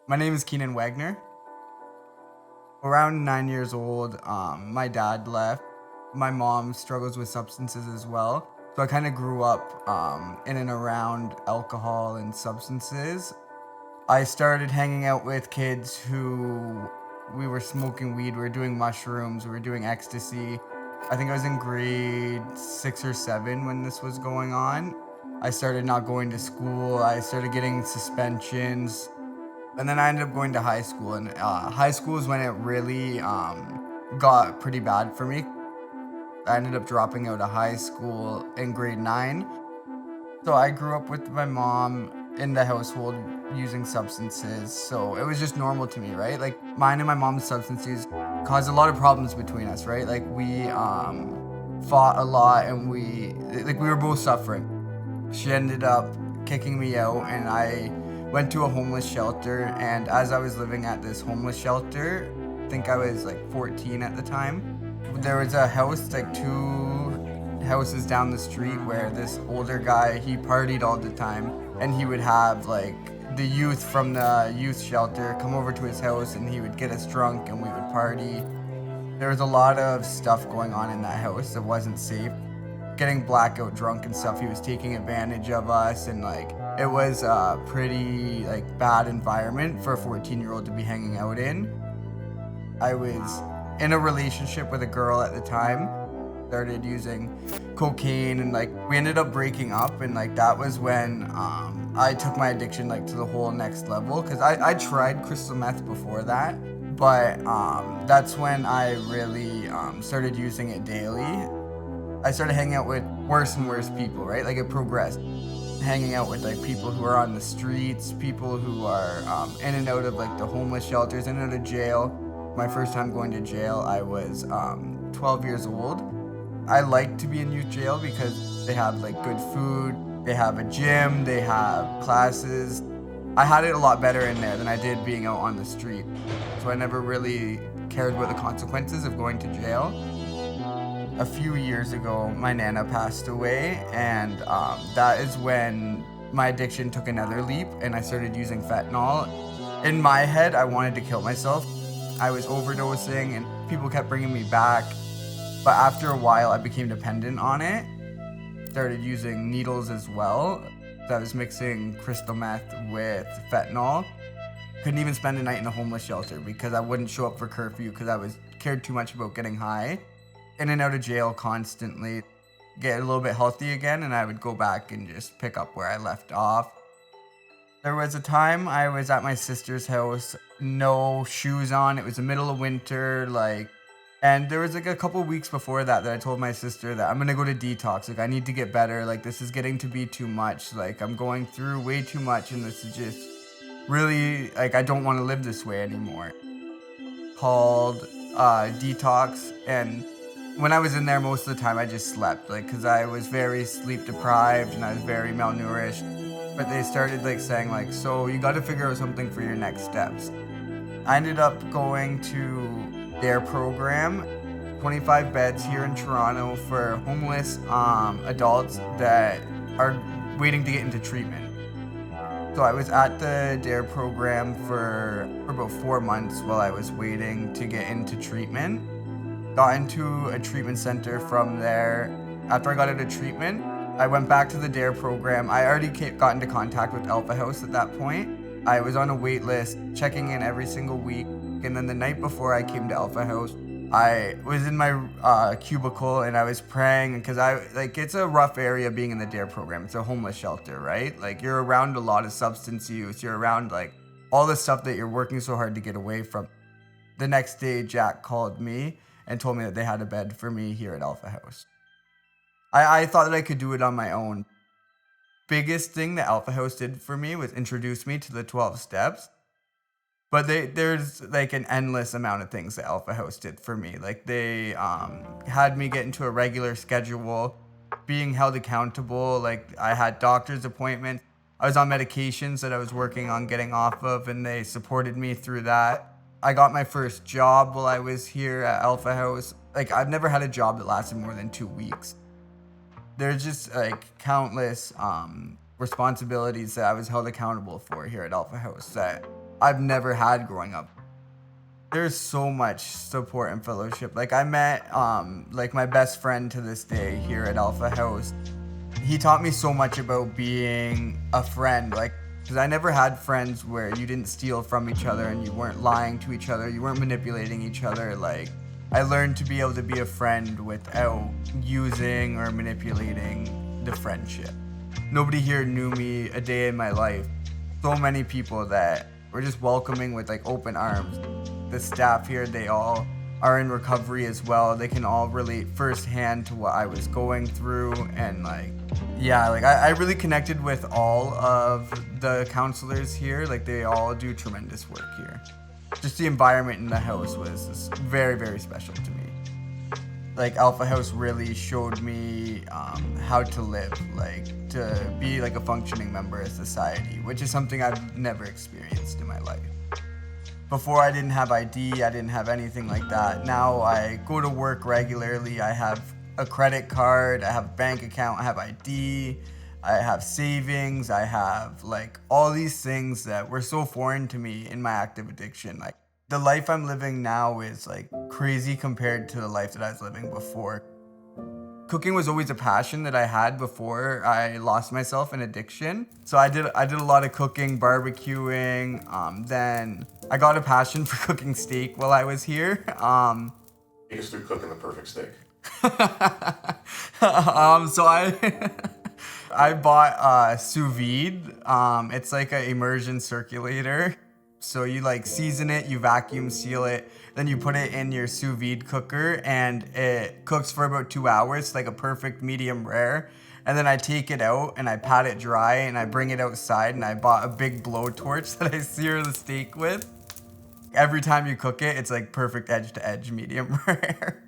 My name is Keenan Wagner. Around 9 years old, my dad left. My mom struggles with substances as well. So I kind of grew up in and around alcohol and substances. I started hanging out with kids who we were smoking weed, we were doing mushrooms, we were doing ecstasy. I think I was in grade 6 or 7 when this was going on. I started not going to school, I started getting suspensions. And then I ended up going to high school, and high school is when it really got pretty bad for me. I ended up dropping out of high school in grade 9. So I grew up with my mom in the household using substances, so it was just normal to me, right? Like mine and my mom's substances caused a lot of problems between us, right? Like we fought a lot, and we were both suffering. She ended up kicking me out, and I went to a homeless shelter. And as I was living at this homeless shelter, I think I was like 14 at the time, there was a house like 2 houses down the street where this older guy, he partied all the time, and he would have like the youth from the youth shelter come over to his house, and he would get us drunk and we would party. There was a lot of stuff going on in that house that wasn't safe. Getting blackout drunk and stuff, he was taking advantage of us, and like it was a pretty like bad environment for a 14-year-old to be hanging out in. I was in a relationship with a girl at the time, started using cocaine, and like we ended up breaking up, and like that was when I took my addiction like to the whole next level, because I tried crystal meth before that, but that's when I really started using it daily. I started hanging out with worse and worse people, right? Like it progressed. Hanging out with like people who are on the streets, people who are in and out of like the homeless shelters, in and out of jail. My first time going to jail, I was 12 years old. I like to be in youth jail because they have like good food, they have a gym, they have classes. I had it a lot better in there than I did being out on the street. So I never really cared about the consequences of going to jail. A few years ago, my Nana passed away, and that is when my addiction took another leap, and I started using fentanyl. In my head, I wanted to kill myself. I was overdosing, and people kept bringing me back. But after a while, I became dependent on it. Started using needles as well. So I was mixing crystal meth with fentanyl. Couldn't even spend a night in a homeless shelter because I wouldn't show up for curfew because I cared too much about getting high. In and out of jail constantly, get a little bit healthy again, and I would go back and just pick up where I left off. There was a time I was at my sister's house, no shoes on. It was the middle of winter, and there was like a couple weeks before that I told my sister that I'm gonna go to detox. Like I need to get better. Like this is getting to be too much. Like I'm going through way too much, and this is just really like I don't want to live this way anymore. Called detox, and when I was in there, most of the time I just slept, like, because I was very sleep deprived and I was very malnourished. But they started like saying like, so you got to figure out something for your next steps. I ended up going to their program, 25 beds here in Toronto for homeless adults that are waiting to get into treatment. So I was at the DARE program for about 4 months while I was waiting to get into treatment. Got into a treatment center from there. After I got out of treatment, I went back to the DARE program. I already got into contact with Alpha House at that point. I was on a wait list, checking in every single week. And then the night before I came to Alpha House, I was in my cubicle and I was praying because it's a rough area being in the DARE program. It's a homeless shelter, right? Like you're around a lot of substance use. You're around like all the stuff that you're working so hard to get away from. The next day, Jack called me and told me that they had a bed for me here at Alpha House. I thought that I could do it on my own. Biggest thing that Alpha House did for me was introduce me to the 12 steps. But there's like an endless amount of things that Alpha House did for me. Like they had me get into a regular schedule, being held accountable. Like I had doctor's appointments. I was on medications that I was working on getting off of, and they supported me through that. I got my first job while I was here at Alpha House. Like I've never had a job that lasted more than 2 weeks. There's just like countless responsibilities that I was held accountable for here at Alpha House that I've never had growing up. There's so much support and fellowship. Like I met like my best friend to this day here at Alpha House. He taught me so much about being a friend, like, because I never had friends where you didn't steal from each other and you weren't lying to each other, you weren't manipulating each other. Like, I learned to be able to be a friend without using or manipulating the friendship. Nobody here knew me a day in my life. So many people that were just welcoming with like open arms. The staff here, they all are in recovery as well. They can all relate firsthand to what I was going through, and like, yeah, like I really connected with all of the counselors here. Like they all do tremendous work here. Just the environment in the house was very, very special to me. Like Alpha House really showed me how to live, like to be like a functioning member of society, which is something I've never experienced in my life. Before I didn't have ID, I didn't have anything like that. Now I go to work regularly, I have a credit card, I have a bank account, I have ID, I have savings, I have like all these things that were so foreign to me in my active addiction. Like the life I'm living now is like crazy compared to the life that I was living before. Cooking was always a passion that I had before I lost myself in addiction. So I did a lot of cooking, barbecuing. Then I got a passion for cooking steak while I was here. Take us through cooking the perfect steak. So I bought sous vide. It's like an immersion circulator. So you like season it, you vacuum seal it, then you put it in your sous vide cooker and it cooks for about 2 hours, like a perfect medium rare. And then I take it out and I pat it dry and I bring it outside, and I bought a big blowtorch that I sear the steak with. Every time you cook it, it's like perfect edge to edge medium rare.